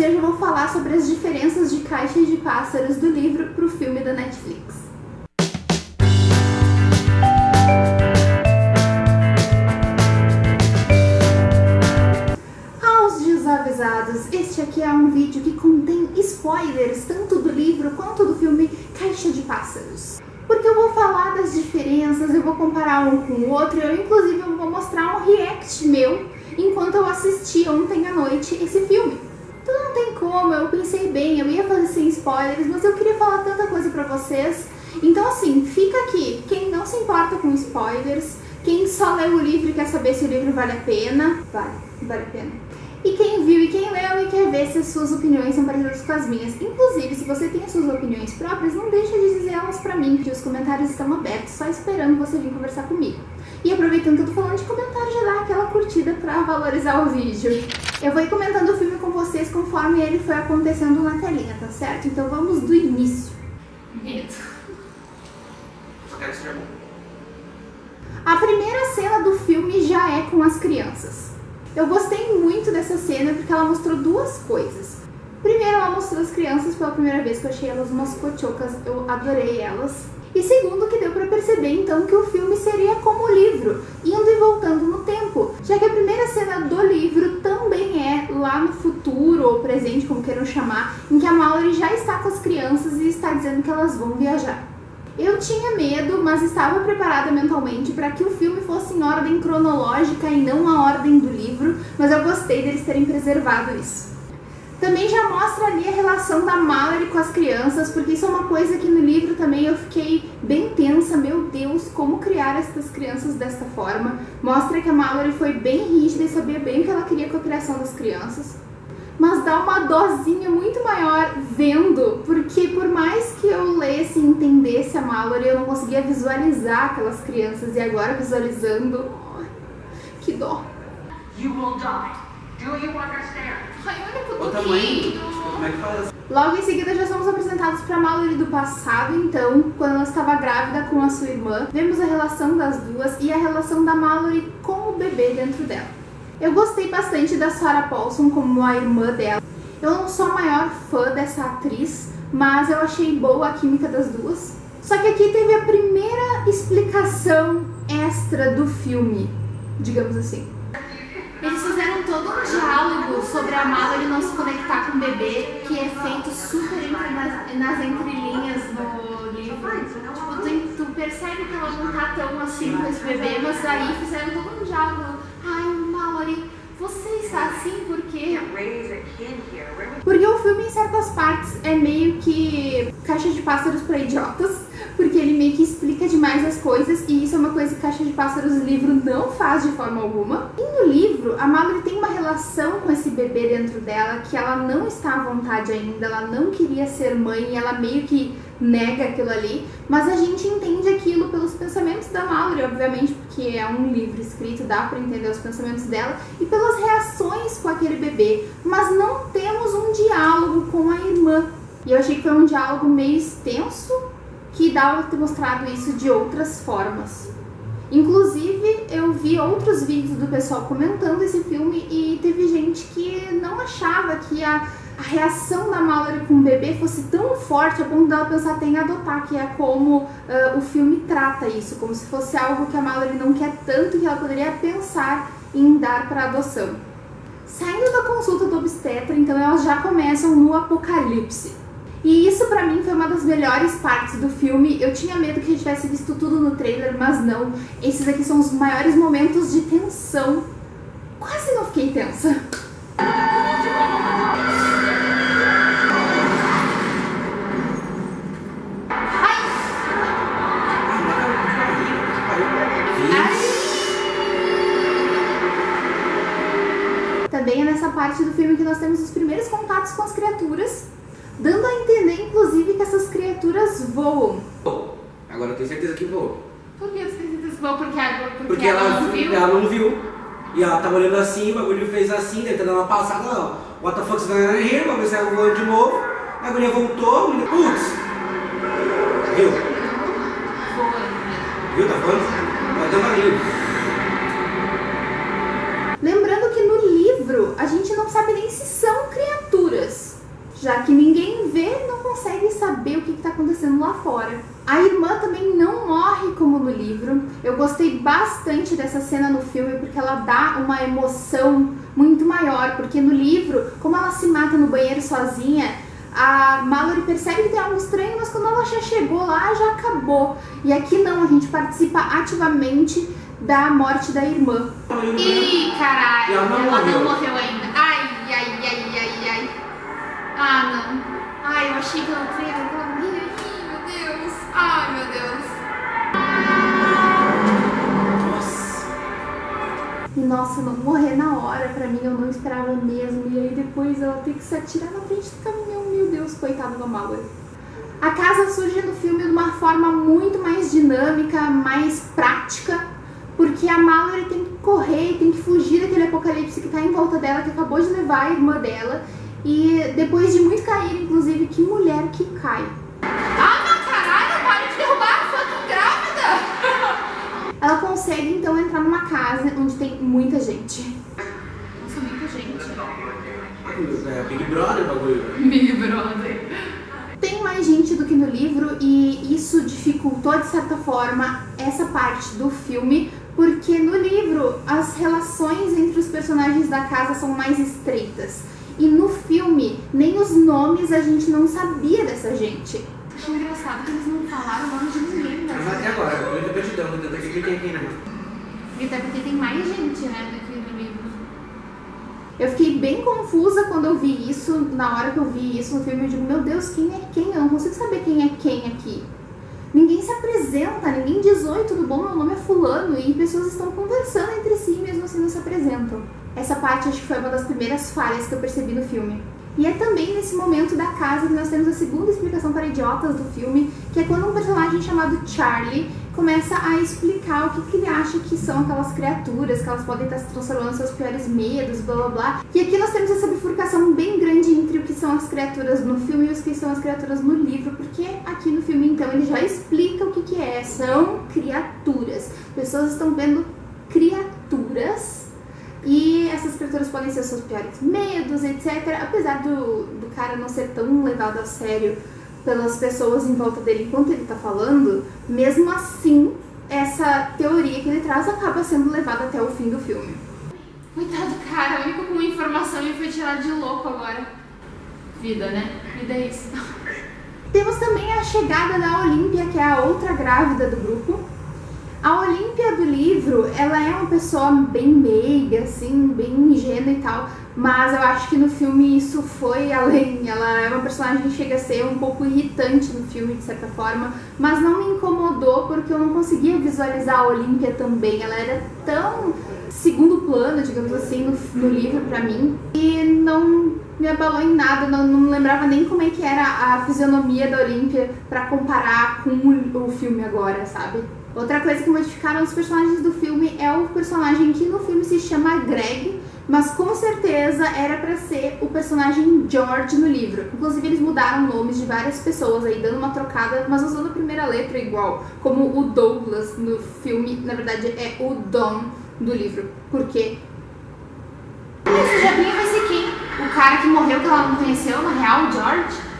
e hoje eu vou falar sobre as diferenças de Caixa de Pássaros do livro para o filme da Netflix. Aos desavisados, este aqui é um vídeo que contém spoilers tanto do livro quanto do filme Caixa de Pássaros. Porque eu vou falar das diferenças, eu vou comparar um com o outro, inclusive eu vou mostrar um react meu enquanto eu assisti ontem à noite esse filme. Então não tem como, eu pensei bem, eu ia fazer sem spoilers, mas eu queria falar tanta coisa pra vocês. Então assim, fica aqui, quem não se importa com spoilers, quem só leu o livro e quer saber se o livro vale a pena, vale a pena. E quem viu e quem leu e quer ver se as suas opiniões são parecidas com as minhas. Inclusive, se você tem as suas opiniões próprias, não deixa de dizer elas pra mim, que os comentários estão abertos, só esperando você vir conversar comigo. E aproveitando que eu tô falando de comentário, já dá aquela curtida pra valorizar o vídeo. Eu vou ir comentando o filme com vocês conforme ele foi acontecendo na telinha, tá certo? Então vamos do início. Medo. Só quero que seja bom. A primeira cena do filme já é com as crianças. Eu gostei muito dessa cena porque ela mostrou duas coisas. Primeiro, ela mostrou as crianças pela primeira vez, que eu achei elas umas cochocas, eu adorei elas. E segundo, que deu pra perceber então que o filme seria como o livro, indo e voltando no tempo, já que a primeira cena do livro também é lá no futuro, ou presente, como queiram chamar, em que a Mallory já está com as crianças e está dizendo que elas vão viajar. Eu tinha medo, mas estava preparada mentalmente para que o filme fosse em ordem cronológica e não a ordem do livro, mas eu gostei deles terem preservado isso. Também já mostra ali a relação da Mallory com as crianças, porque isso é uma coisa que no livro também eu fiquei bem tensa, meu Deus, como criar essas crianças desta forma. Mostra que a Mallory foi bem rígida e sabia bem o que ela queria com a criação das crianças. Mas dá uma dosinha muito maior vendo, porque por mais que eu lesse e entendesse a Mallory, eu não conseguia visualizar aquelas crianças, e agora visualizando, que dó. You will die. Do you understand? Ai, olha pro O tamanho. Tuquinho. Como é que faz? Logo em seguida já somos apresentados para Mallory do passado, então, quando ela estava grávida com a sua irmã. Vemos a relação das duas e a relação da Mallory com o bebê dentro dela. Eu gostei bastante da Sarah Paulson como a irmã dela. Eu não sou a maior fã dessa atriz, mas eu achei boa a química das duas. Só que aqui teve a primeira explicação extra do filme, digamos assim. Eles fizeram todo um diálogo sobre a Mallory não se conectar com o bebê, que é feito super nas entrelinhas no livro. Tipo, tu percebe que ela não tá tão assim com esse bebê, mas aí fizeram todo um diálogo. Ai, Mallory, você está assim por quê? Porque o filme, em certas partes, é meio que Caixa de Pássaros para idiotas, porque ele meio que explica demais as coisas, e isso é uma coisa que Caixa de Pássaros livro não faz de forma alguma. E no livro, a Mallory tem uma relação com esse bebê dentro dela, que ela não está à vontade ainda, ela não queria ser mãe, e ela meio que nega aquilo ali, mas a gente entende aquilo pelos pensamentos da Mallory, obviamente, porque é um livro escrito, dá pra entender os pensamentos dela, e pelas reações com aquele bebê, mas não temos um diálogo com a irmã. E eu achei que foi um diálogo meio extenso, que dava pra ter mostrado isso de outras formas. Inclusive, eu vi outros vídeos do pessoal comentando esse filme e teve gente que não achava que a reação da Mallory com o bebê fosse tão forte a ponto dela pensar até em adotar, que é como o filme trata isso, como se fosse algo que a Mallory não quer tanto que ela poderia pensar em dar para adoção. Saindo da consulta do obstetra, então elas já começam no apocalipse. E isso pra mim foi uma das melhores partes do filme. Eu tinha medo que a gente tivesse visto tudo no trailer, mas não. Esses aqui são os maiores momentos de tensão. Quase não fiquei tensa. Também é nessa parte do filme que nós temos os primeiros contatos com as criaturas, dando a entender, inclusive, que essas criaturas voam. Agora eu tenho certeza que voa. Por que você tem certeza que voam? Porque ela não viu. E ela tava olhando assim, o bagulho fez assim, tentando dar uma passada, não. What the fuck's going on here? Vamos ver se ela voando de novo. A agulha voltou, putz! Viu? Viu? Tá voando? Vai dar uma linha. Lembrando que no livro a gente não sabe nem se são criaturas. já que ninguém vê, não consegue saber o que está acontecendo lá fora. A irmã também não morre como no livro. Eu gostei bastante dessa cena no filme porque ela dá uma emoção muito maior, porque no livro, como ela se mata no banheiro sozinha, a Mallory percebe que tem algo estranho, mas quando ela já chegou lá, já acabou. E aqui não, a gente participa ativamente da morte da irmã. Ih, caralho, ela não morreu ainda. Ai. Ah, não. Ai, eu achei que ela morria. Ih, meu Deus. Ai, meu Deus. Nossa. E nossa, não morrer na hora, pra mim, eu não esperava mesmo. E aí depois ela tem que se atirar na frente do caminhão. Meu Deus, coitada da Mallory. A casa surge no filme de uma forma muito mais dinâmica, mais prática, porque a Mallory tem que correr, tem que fugir daquele apocalipse que tá em volta dela, que acabou de levar a irmã dela. E depois de muito cair, inclusive, que mulher que cai. Ah, não, caralho, para de derrubar a fucking grávida! Ela consegue, então, entrar numa casa onde tem muita gente. Nossa, muita gente. É Big Brother o bagulho. Big Brother. Tem mais gente do que no livro e isso dificultou, de certa forma, essa parte do filme, porque no livro as relações entre os personagens da casa são mais estreitas. E no filme, nem os nomes a gente não sabia dessa gente. Acho engraçado que eles não falaram o nome de ninguém. Mas até agora, eu tô perdidão, vou tentar aqui quem é quem, né? Até porque tem mais gente, né, do que no livro. Eu fiquei bem confusa quando eu vi isso, na hora que eu vi isso no filme, eu digo, meu Deus, quem é quem? Eu não consigo saber quem é quem aqui. Ninguém se apresenta, ninguém diz, oi, tudo bom, meu nome é fulano, e pessoas estão conversando entre si e mesmo assim não se apresentam. Essa parte acho que foi uma das primeiras falhas que eu percebi no filme. E é também nesse momento da casa que nós temos a segunda explicação para idiotas do filme, que é quando um personagem chamado Charlie começa a explicar o que ele acha que são aquelas criaturas, que elas podem estar se transformando nos seus piores medos, blá blá blá. E aqui nós temos essa bifurcação bem grande entre o que são as criaturas no filme e o que são as criaturas no livro, porque aqui no filme então ele já explica o que é, são criaturas. Pessoas estão vendo criaturas. E essas criaturas podem ser os seus piores medos, etc. Apesar do cara não ser tão levado a sério pelas pessoas em volta dele enquanto ele tá falando, mesmo assim, essa teoria que ele traz acaba sendo levada até o fim do filme. Coitado do cara, o único com informação ele foi tirado de louco agora. Vida, né? Vida é isso. Temos também a chegada da Olímpia, que é a outra grávida do grupo. A Olímpia do livro, ela é uma pessoa bem meiga, assim, bem ingênua e tal, mas eu acho que no filme isso foi além. Ela é uma personagem que chega a ser um pouco irritante no filme, de certa forma, mas não me incomodou porque eu não conseguia visualizar a Olímpia também. Ela era tão segundo plano, digamos assim, no livro pra mim, e não me abalou em nada, não me lembrava nem como é que era a fisionomia da Olímpia pra comparar com o filme agora, sabe? Outra coisa que modificaram os personagens do filme é o personagem que no filme se chama Greg, mas com certeza era pra ser o personagem George no livro. Inclusive eles mudaram nomes de várias pessoas aí, dando uma trocada, mas usando a primeira letra igual, como o Douglas no filme, na verdade é o Dom do livro. Por quê? Esse diabinho vai ser quem? O cara que morreu que ela não conheceu, na real, o George?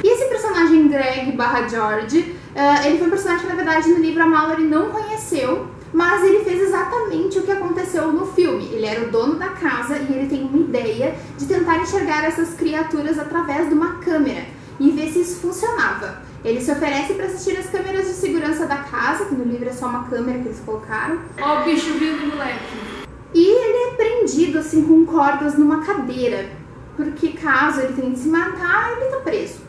E esse personagem Greg / George, ele foi um personagem que na verdade no livro a Mallory não conheceu, mas ele fez exatamente o que aconteceu no filme. Ele era o dono da casa e ele tem uma ideia de tentar enxergar essas criaturas através de uma câmera e ver se isso funcionava. Ele se oferece para assistir as câmeras de segurança da casa, que no livro é só uma câmera que eles colocaram. Ó o bicho vindo, moleque! E ele é prendido assim com cordas numa cadeira, porque caso ele tenha de se matar, ele tá preso.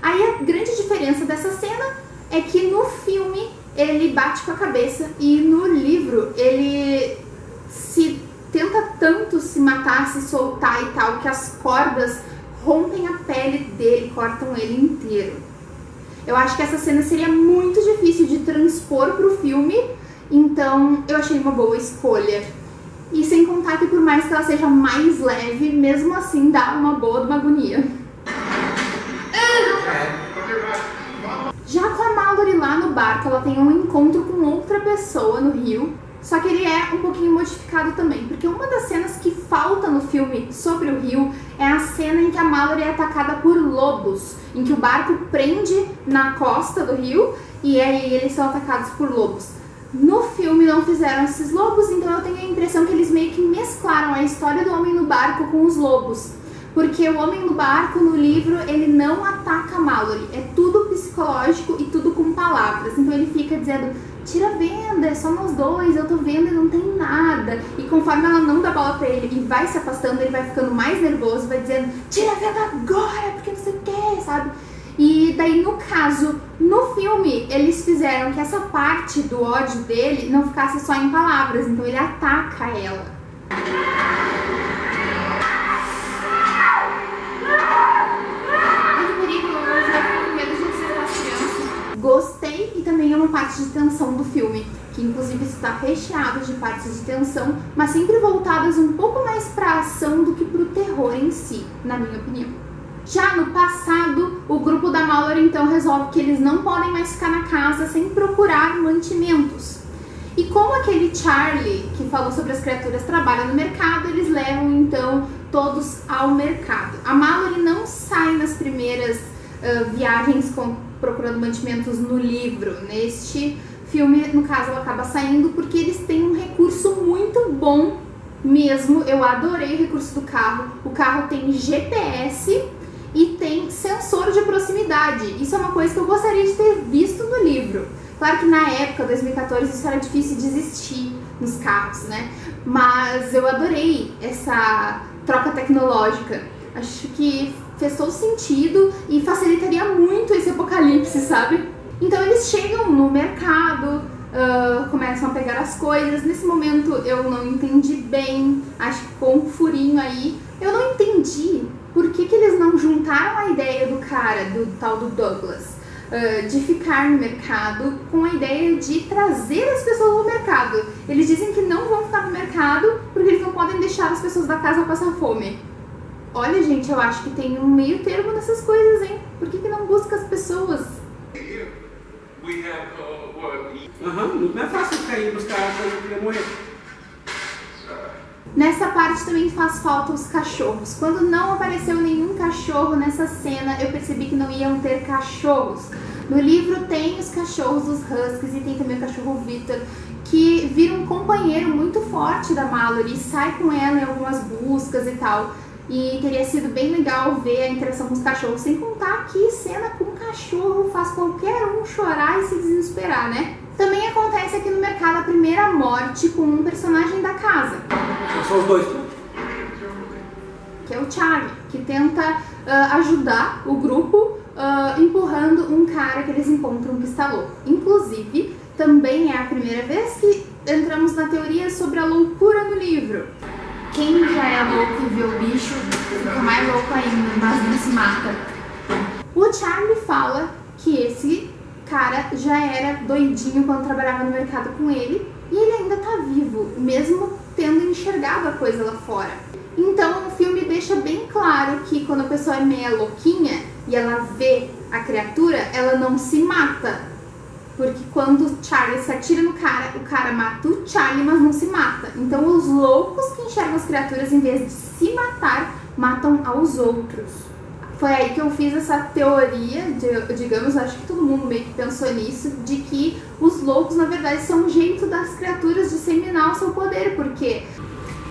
Aí a grande diferença dessa cena é que no filme ele bate com a cabeça e no livro ele se tenta tanto se matar, se soltar e tal, que as cordas rompem a pele dele, cortam ele inteiro. Eu acho que essa cena seria muito difícil de transpor pro filme, então eu achei uma boa escolha. E sem contar que por mais que ela seja mais leve, mesmo assim dá uma boa de uma agonia. Já com a Mallory lá no barco, ela tem um encontro com outra pessoa no rio, Só que ele é um pouquinho modificado também, porque uma das cenas que falta no filme sobre o rio é a cena em que a Mallory é atacada por lobos, em que o barco prende na costa do rio e aí eles são atacados por lobos. No filme não fizeram esses lobos, então eu tenho a impressão que eles meio que mesclaram a história do homem no barco com os lobos. Porque o homem no barco, no livro, ele não ataca a Mallory. É tudo psicológico e tudo com palavras. Então ele fica dizendo, tira a venda, é só nós dois, eu tô vendo e não tem nada. E conforme ela não dá bola pra ele e vai se afastando, ele vai ficando mais nervoso, vai dizendo, tira a venda agora, porque não sei o que, sabe? E daí, no caso, no filme, eles fizeram que essa parte do ódio dele não ficasse só em palavras. Então ele ataca ela. Gostei, e também é uma parte de tensão do filme, que inclusive está recheado de partes de tensão, mas sempre voltadas um pouco mais para a ação do que para o terror em si, na minha opinião. Já no passado, o grupo da Mallory então resolve que eles não podem mais ficar na casa sem procurar mantimentos. E como aquele Charlie, que falou sobre as criaturas, trabalha no mercado, eles levam então todos ao mercado. A Mallory não sai nas primeiras viagens procurando mantimentos no livro. Neste filme, no caso, ela acaba saindo porque eles têm um recurso muito bom mesmo. Eu adorei o recurso do carro. O carro tem GPS e tem sensor de proximidade. Isso é uma coisa que eu gostaria de ter visto no livro. Claro que na época, 2014, isso era difícil de existir nos carros, né? Mas eu adorei essa troca tecnológica. Acho que fez todo sentido e facilitaria muito esse apocalipse, sabe? Então eles chegam no mercado, começam a pegar as coisas. Nesse momento eu não entendi bem, acho que ficou um furinho aí. Eu não entendi por que eles não juntaram a ideia do cara, do tal do Douglas, de ficar no mercado com a ideia de trazer as pessoas ao mercado. Eles dizem que não vão ficar no mercado porque eles não podem deixar as pessoas da casa passar fome. Olha, gente, eu acho que tem um meio termo nessas coisas, hein? Por que não busca as pessoas? Muito mais fácil ficar indo buscar a coisa que ia morrer. Nessa parte também faz falta os cachorros. Quando não apareceu nenhum cachorro nessa cena, eu percebi que não iam ter cachorros. No livro tem os cachorros dos Huskies e tem também o cachorro Victor, que vira um companheiro muito forte da Mallory e sai com ela em algumas buscas e tal. E teria sido bem legal ver a interação com os cachorros, sem contar que cena com cachorro faz qualquer um chorar e se desesperar, né? Também acontece aqui no mercado a primeira morte com um personagem da casa. São os dois. Que é o Charlie, que tenta ajudar o grupo empurrando um cara que eles encontram que está louco. Inclusive, também é a primeira vez que entramos na teoria sobre a loucura no livro. Quem já é louco e vê o bicho fica mais louco ainda, mas não se mata. O Charlie fala que esse cara já era doidinho quando trabalhava no mercado com ele e ele ainda tá vivo, mesmo tendo enxergado a coisa lá fora. Então o filme deixa bem claro que quando a pessoa é meia louquinha e ela vê a criatura, ela não se mata. Porque quando o Charlie se atira no cara, o cara mata o Charlie, mas não se mata. Então os loucos que enxergam as criaturas, em vez de se matar, matam aos outros. Foi aí que eu fiz essa teoria, digamos, acho que todo mundo meio que pensou nisso, de que os loucos, na verdade, são um jeito das criaturas disseminar o seu poder, porque é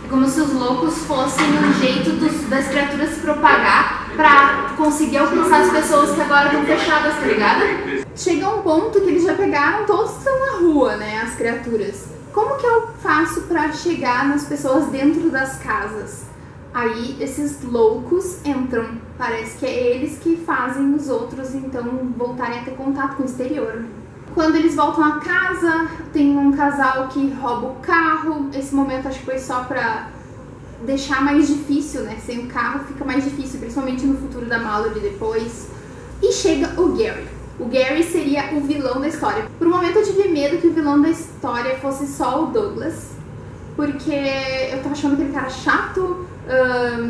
como se os loucos fossem um jeito das criaturas se propagar pra conseguir alcançar as pessoas que agora estão fechadas, tá ligado? Chega um ponto que eles já pegaram todos que estão na rua, né, as criaturas. Como que eu faço pra chegar nas pessoas dentro das casas? Aí esses loucos entram, parece que é eles que fazem os outros então voltarem a ter contato com o exterior. Quando eles voltam a casa, tem um casal que rouba o carro. Esse momento acho que foi só pra deixar mais difícil, né? Sem o carro fica mais difícil, principalmente no futuro da Mallory depois. E chega o Gary. O Gary seria o vilão da história. Por um momento eu tive medo que o vilão da história fosse só o Douglas, porque eu tava achando aquele cara chato,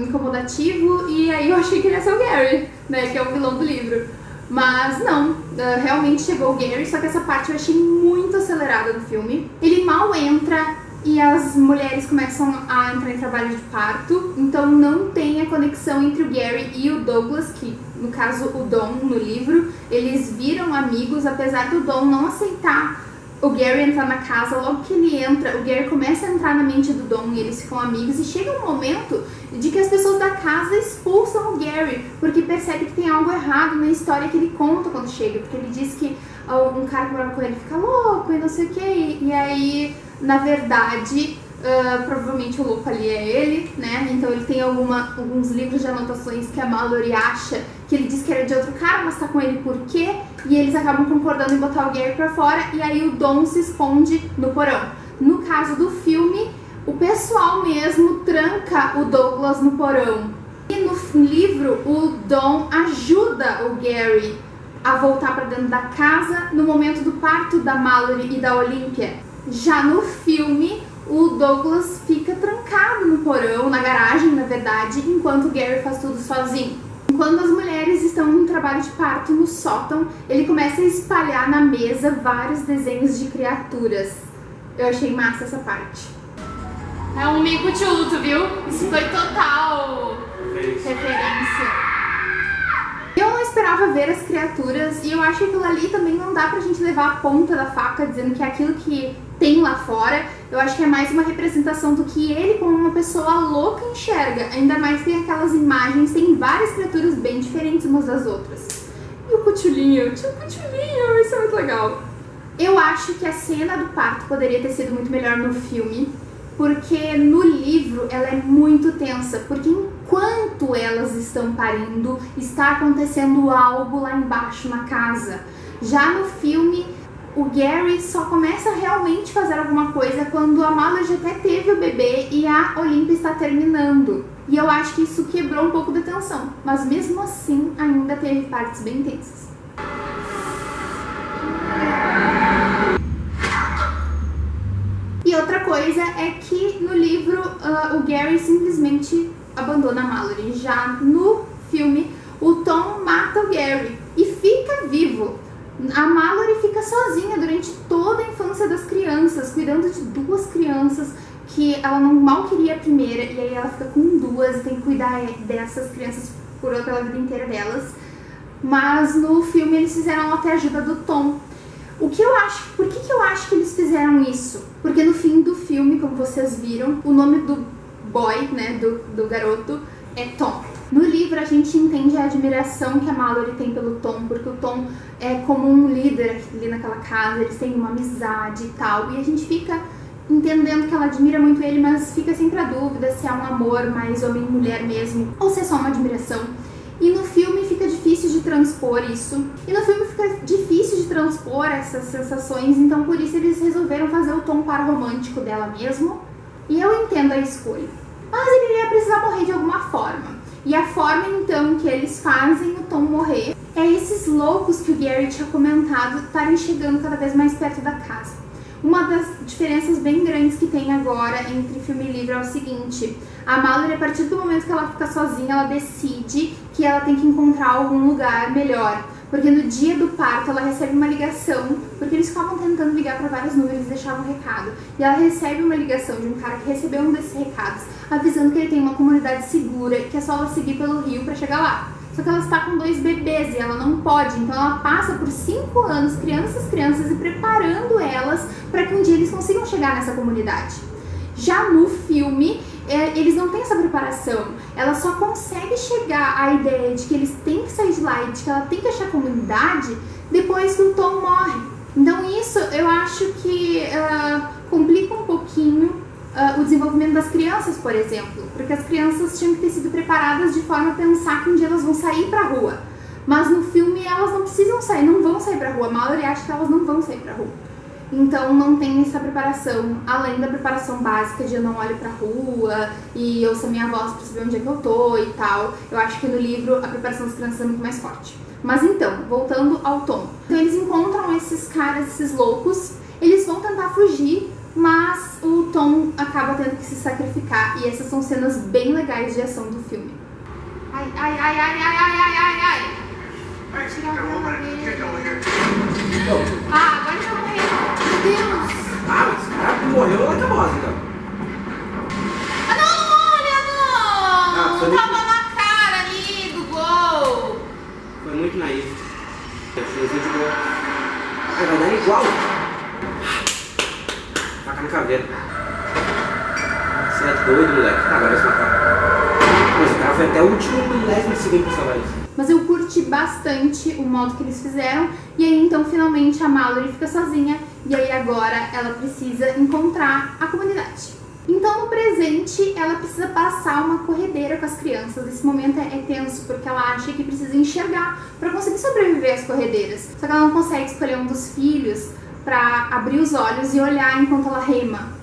incomodativo, e aí eu achei que ele ia ser o Gary, né, que é o vilão do livro. Mas não, realmente chegou o Gary, só que essa parte eu achei muito acelerada no filme. Ele mal entra e as mulheres começam a entrar em trabalho de parto, então não tem a conexão entre o Gary e o Douglas, que no caso o Dom no livro, eles viram amigos, apesar do Dom não aceitar o Gary entrar na casa. Logo que ele entra, o Gary começa a entrar na mente do Dom e eles ficam amigos, e chega um momento de que as pessoas da casa expulsam o Gary, porque percebe que tem algo errado na história que ele conta quando chega, porque ele diz que um cara que morava com ele fica louco e não sei o que, e aí, na verdade, provavelmente o louco ali é ele, né? Então ele tem alguns livros de anotações que a Mallory acha que ele disse que era de outro cara, mas tá com ele por quê? E eles acabam concordando em botar o Gary pra fora, e aí o Dom se esconde no porão. No caso do filme, o pessoal mesmo tranca o Douglas no porão. E no livro, o Dom ajuda o Gary a voltar pra dentro da casa no momento do parto da Mallory e da Olympia. Já no filme, o Douglas fica trancado no porão, na garagem, na verdade, enquanto o Gary faz tudo sozinho. Quando as mulheres estão em trabalho de parto no sótão, ele começa a espalhar na mesa vários desenhos de criaturas. Eu achei massa essa parte. É um mico de luto, viu? Isso foi total referência. Eu não esperava ver as criaturas, e eu acho que aquilo ali também não dá pra gente levar a ponta da faca dizendo que é aquilo que tem lá fora. Eu acho que é mais uma representação do que ele, como uma pessoa louca, enxerga. Ainda mais que tem aquelas imagens, tem várias criaturas bem diferentes umas das outras. E o Cutulinho, tio Cutulinho, isso é muito legal. Eu acho que a cena do parto poderia ter sido muito melhor no filme, porque no livro ela é muito tensa, porque enquanto elas estão parindo, está acontecendo algo lá embaixo na casa. Já no filme, o Gary só começa a realmente fazer alguma coisa quando a Mallory já até teve o bebê e a Olympia está terminando. E eu acho que isso quebrou um pouco da tensão, mas mesmo assim ainda teve partes bem tensas. E outra coisa é que no livro o Gary simplesmente abandona a Mallory. Já no filme, o Tom mata o Gary e fica vivo. A Mallory fica sozinha durante toda a infância das crianças, cuidando de duas crianças que ela mal queria a primeira, e aí ela fica com duas e tem que cuidar dessas crianças pela vida inteira delas. Mas no filme eles fizeram até a ajuda do Tom. Por que eu acho que eles fizeram isso? Porque no fim do filme, como vocês viram, o nome do boy, né, do garoto, é Tom. No livro a gente entende a admiração que a Mallory tem pelo Tom, porque o Tom é como um líder ali naquela casa, eles têm uma amizade e tal, e a gente fica entendendo que ela admira muito ele, mas fica sempre a dúvida se é um amor mais homem e mulher mesmo, ou se é só uma admiração. E no filme fica difícil de transpor isso. E no filme fica difícil de transpor essas sensações, então por isso eles resolveram fazer o tom par romântico dela mesmo. E eu entendo a escolha. Mas ele ia precisar morrer de alguma forma. E a forma então que eles fazem o Tom morrer é esses loucos que o Gary tinha comentado estarem chegando cada vez mais perto da casa. Uma das diferenças bem grandes que tem agora entre filme e livro é o seguinte: a Mallory, a partir do momento que ela fica sozinha, ela decide que ela tem que encontrar algum lugar melhor. Porque no dia do parto ela recebe uma ligação, porque eles ficavam tentando ligar para vários números e deixavam um recado. E ela recebe uma ligação de um cara que recebeu um desses recados, avisando que ele tem uma comunidade segura, que é só ela seguir pelo rio para chegar lá. Só que ela está com 2 bebês e ela não pode, então ela passa por 5 anos criando essas crianças e preparando elas para que um dia eles consigam chegar nessa comunidade. Já no filme, eles não têm essa preparação. Ela só consegue chegar à ideia de que eles têm que sair de lá e de que ela tem que achar a comunidade depois que o Tom morre. Então isso eu acho que complica um pouquinho o desenvolvimento das crianças, por exemplo, porque as crianças tinham que ter sido preparadas de forma a pensar que um dia elas vão sair pra rua, mas no filme elas não precisam sair, não vão sair pra rua. A Mallory acha que elas não vão sair pra rua, então não tem essa preparação, além da preparação básica de eu não olho pra rua e ouço a minha voz pra saber onde é que eu tô e tal. Eu acho que no livro a preparação das crianças é muito mais forte. Mas então, voltando ao Tom, então eles encontram esses caras, esses loucos, eles vão tentar fugir, mas o Tom acaba tendo que se sacrificar, e essas são cenas bem legais de ação do filme. Ai, ai, ai, ai, ai, ai, ai, ai, ai. Tirar o dela dele. Ah, agora ele vai morrer. Meu Deus. Ah, mas esse cara morreu lá que morre, então. Ah, não, olha, não. foi Tava na cara ali do gol. Foi muito naíve. Finzinho de gol. Ah, vai dar igual. Faca no caveiro. Você é doido, moleque. Agora vai se matar. Mas o cara foi até o último milésimo de segundo pra salvar isso. Mas eu curti bastante o modo que eles fizeram. E aí então finalmente a Mallory fica sozinha. E aí agora ela precisa encontrar a comunidade. Então no presente ela precisa passar uma corredeira com as crianças. Esse momento é tenso porque ela acha que precisa enxergar para conseguir sobreviver às corredeiras. Só que ela não consegue escolher um dos filhos para abrir os olhos e olhar enquanto ela rema.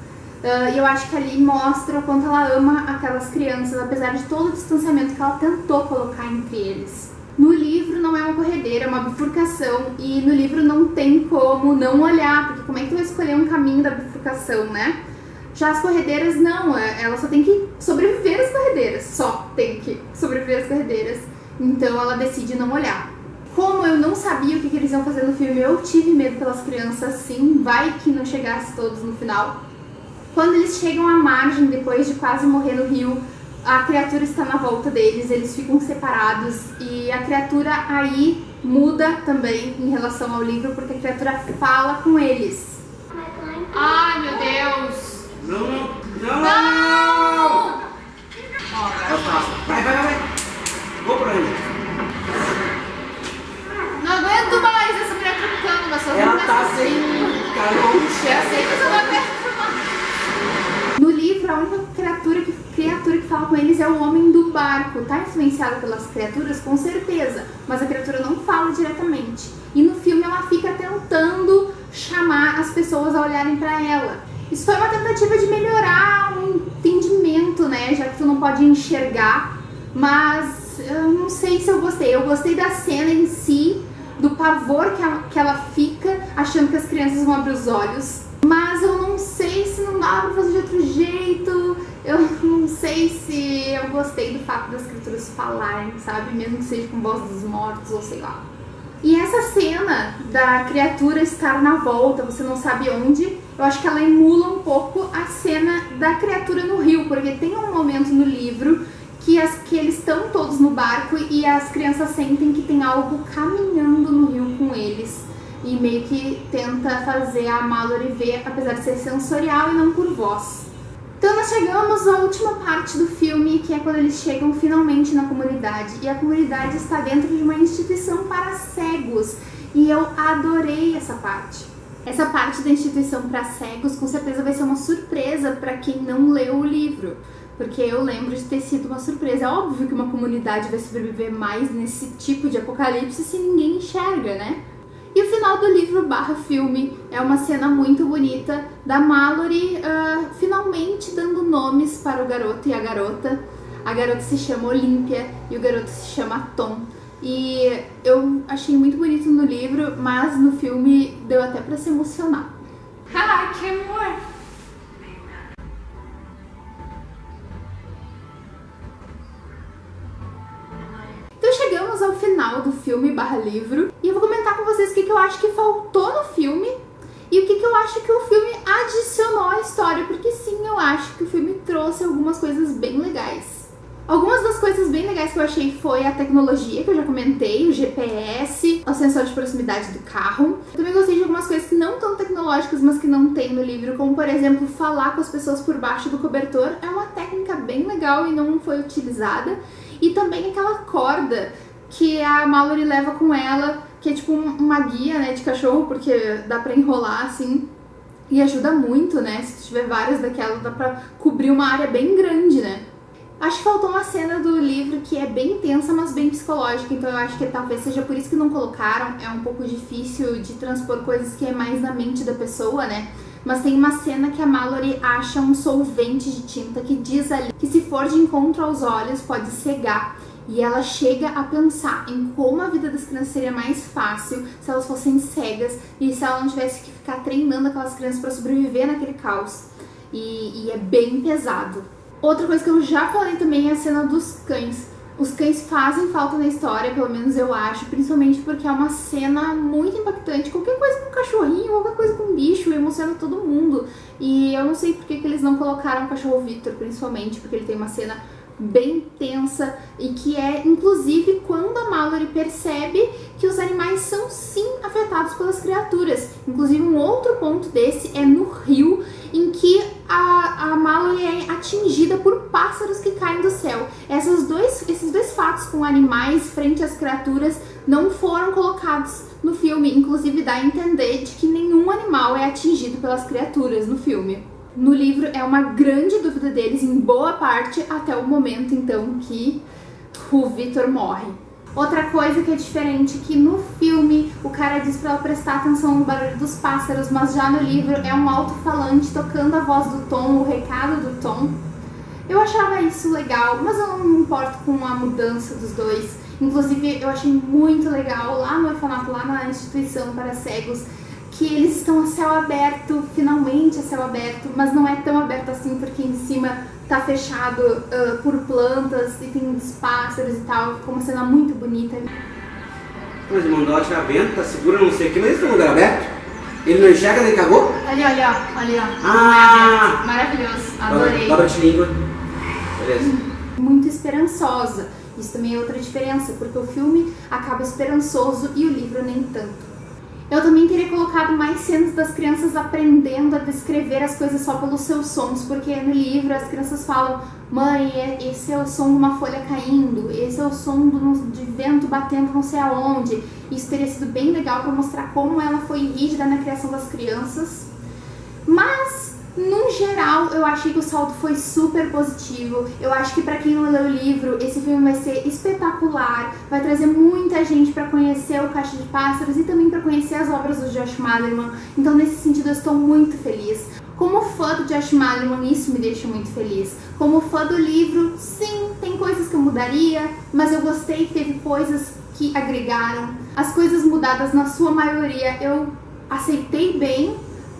E eu acho que ali mostra o quanto ela ama aquelas crianças, apesar de todo o distanciamento que ela tentou colocar entre eles. No livro não é uma corredeira, é uma bifurcação, e no livro não tem como não olhar, porque como é que tu vai escolher um caminho da bifurcação, né? Já as corredeiras não, ela só tem que sobreviver às corredeiras, só tem que sobreviver às corredeiras, então ela decide não olhar. Como eu não sabia o que eles iam fazer no filme, eu tive medo pelas crianças, sim, vai que não chegasse todos no final. Quando eles chegam à margem, depois de quase morrer no rio, a criatura está na volta deles, eles ficam separados e a criatura aí muda também em relação ao livro, porque a criatura fala com eles. Ai, meu Deus. Não! Eu faço. Vai. Vou pra ele. Não aguento mais essa criatura ficando, mas só Ela tá sem calor. Eu sei que você vai perto. No livro, a única criatura que fala com eles é o homem do barco. Tá influenciada pelas criaturas, com certeza, mas a criatura não fala diretamente. E no filme ela fica tentando chamar as pessoas a olharem pra ela. Isso foi uma tentativa de melhorar o entendimento, né, já que tu não pode enxergar, mas eu não sei se eu gostei. Eu gostei da cena em si, do pavor que ela fica achando que as crianças vão abrir os olhos. Mas eu não sei se não dá pra fazer de outro jeito. Eu não sei se eu gostei do fato das criaturas falarem, sabe? Mesmo que seja com voz dos mortos ou sei lá. E essa cena da criatura estar na volta, você não sabe onde, eu acho que ela emula um pouco a cena da criatura no rio. Porque tem um momento no livro que eles estão todos no barco e as crianças sentem que tem algo caminhando no rio com eles. E meio que tenta fazer a Mallory ver, apesar de ser sensorial e não por voz. Então nós chegamos à última parte do filme, que é quando eles chegam finalmente na comunidade. E a comunidade está dentro de uma instituição para cegos. E eu adorei essa parte. Essa parte da instituição para cegos com certeza vai ser uma surpresa para quem não leu o livro. Porque eu lembro de ter sido uma surpresa. É óbvio que uma comunidade vai sobreviver mais nesse tipo de apocalipse se ninguém enxerga, né? E o final do livro / filme é uma cena muito bonita da Mallory finalmente dando nomes para o garoto e a garota. A garota se chama Olímpia e o garoto se chama Tom. E eu achei muito bonito no livro, mas no filme deu até pra se emocionar. Ai, que amor. Então chegamos ao final do filme / livro e eu vou comentar com vocês o que eu acho que faltou no filme e o que eu acho que o filme adicionou à história, porque sim, eu acho que o filme trouxe algumas coisas bem legais. Algumas das coisas bem legais que eu achei foi a tecnologia, que eu já comentei, o GPS, o sensor de proximidade do carro. Também gostei de algumas coisas que não tão tecnológicas, mas que não tem no livro, como por exemplo, falar com as pessoas por baixo do cobertor. É uma técnica bem legal e não foi utilizada. E também aquela corda que a Mallory leva com ela, que é tipo uma guia, né, de cachorro, porque dá pra enrolar assim e ajuda muito, né? Se tiver várias daquelas, dá pra cobrir uma área bem grande, né? Acho que faltou uma cena do livro que é bem tensa, mas bem psicológica, então eu acho que talvez seja por isso que não colocaram. É um pouco difícil de transpor coisas que é mais na mente da pessoa, né? Mas tem uma cena que a Mallory acha um solvente de tinta que diz ali que se for de encontro aos olhos pode cegar. E ela chega a pensar em como a vida das crianças seria mais fácil se elas fossem cegas e se ela não tivesse que ficar treinando aquelas crianças para sobreviver naquele caos. E é bem pesado. Outra coisa que eu já falei também é a cena dos cães. Os cães fazem falta na história, pelo menos eu acho, principalmente porque é uma cena muito impactante. Qualquer coisa com um cachorrinho, qualquer coisa com um bicho, emociona todo mundo. E eu não sei por que eles não colocaram o cachorro Victor, principalmente, porque ele tem uma cena bem tensa e que é, inclusive, quando a Mallory percebe que os animais são sim afetados pelas criaturas. Inclusive, um outro ponto desse é no rio, em que a Mallory é atingida por pássaros que caem do céu. Esses dois fatos com animais frente às criaturas não foram colocados no filme, inclusive dá a entender de que nenhum animal é atingido pelas criaturas no filme. No livro é uma grande dúvida deles em boa parte até o momento então que o Victor morre. Outra coisa que é diferente é que no filme o cara diz pra ela prestar atenção no barulho dos pássaros, mas já no livro é um alto-falante tocando a voz do Tom, o recado do Tom. Eu achava isso legal, mas eu não me importo com a mudança dos dois. Inclusive eu achei muito legal lá no orfanato, lá na instituição para cegos, que eles estão a céu aberto, finalmente a céu aberto, mas não é tão aberto assim porque em cima tá fechado por plantas e tem uns pássaros e tal, ficou uma cena muito bonita. Mas ele mandou tirar vento, tá seguro, não sei o que, mas ele tá no lugar aberto. Ele não enxerga nem cagou? Ali, ó. Ah! Maravilhoso, adorei. Dobra de língua. Beleza. Muito esperançosa. Isso também é outra diferença, porque o filme acaba esperançoso e o livro nem tanto. Eu também teria colocado mais cenas das crianças aprendendo a descrever as coisas só pelos seus sons, porque no livro as crianças falam: mãe, esse é o som de uma folha caindo, esse é o som de vento batendo não sei aonde. Isso teria sido bem legal para mostrar como ela foi rígida na criação das crianças. Mas, no geral, eu achei que o saldo foi super positivo. Eu acho que pra quem não leu o livro, esse filme vai ser espetacular. Vai trazer muita gente pra conhecer o Caixa de Pássaros e também pra conhecer as obras do Josh Malerman. Então, nesse sentido, eu estou muito feliz. Como fã do Josh Malerman, isso me deixa muito feliz. Como fã do livro, sim, tem coisas que eu mudaria, mas eu gostei que teve coisas que agregaram. As coisas mudadas, na sua maioria, eu aceitei bem.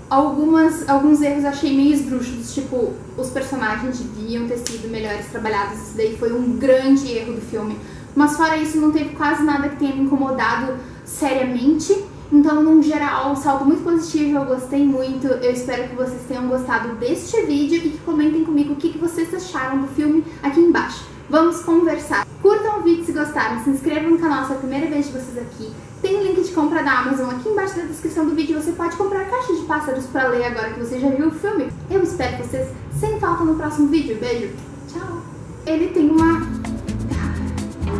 Alguns erros achei meio esdrúxulos, tipo, os personagens deviam ter sido melhores trabalhados, isso daí foi um grande erro do filme. Mas fora isso, não teve quase nada que tenha me incomodado seriamente. Então, no geral, saldo muito positivo, eu gostei muito. Eu espero que vocês tenham gostado deste vídeo e que comentem comigo o que vocês acharam do filme aqui embaixo. Vamos conversar. Curtam o vídeo se gostaram, se inscrevam no canal se é a primeira vez de vocês aqui. Tem o link de compra da Amazon aqui embaixo na descrição do vídeo. Você pode comprar Caixa de Pássaros pra ler agora que você já viu o filme. Eu espero vocês sem falta no próximo vídeo. Beijo. Tchau. Ele tem uma...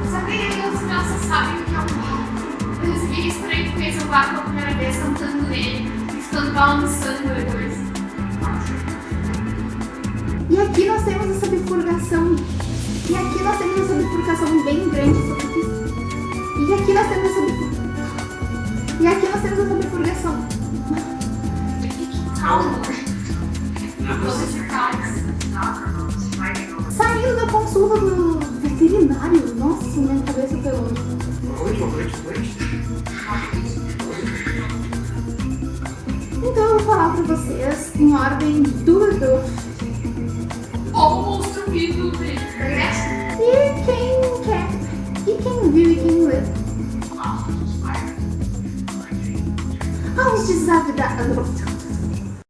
Sabia que as crianças sabem o que é um livro? Eles viram estranho porque eles jogaram pela primeira vez cantando nele e ficando balançando depois. E aqui nós temos essa bifurcação. E aqui nós temos essa bifurcação bem grande. E aqui nós temos essa bifurcação. E aqui nós temos essa bifurcação. Calma. Todos os calmos. Saindo da consulta do veterinário. Nossa, minha cabeça foi longe. Então eu vou falar pra vocês em ordem do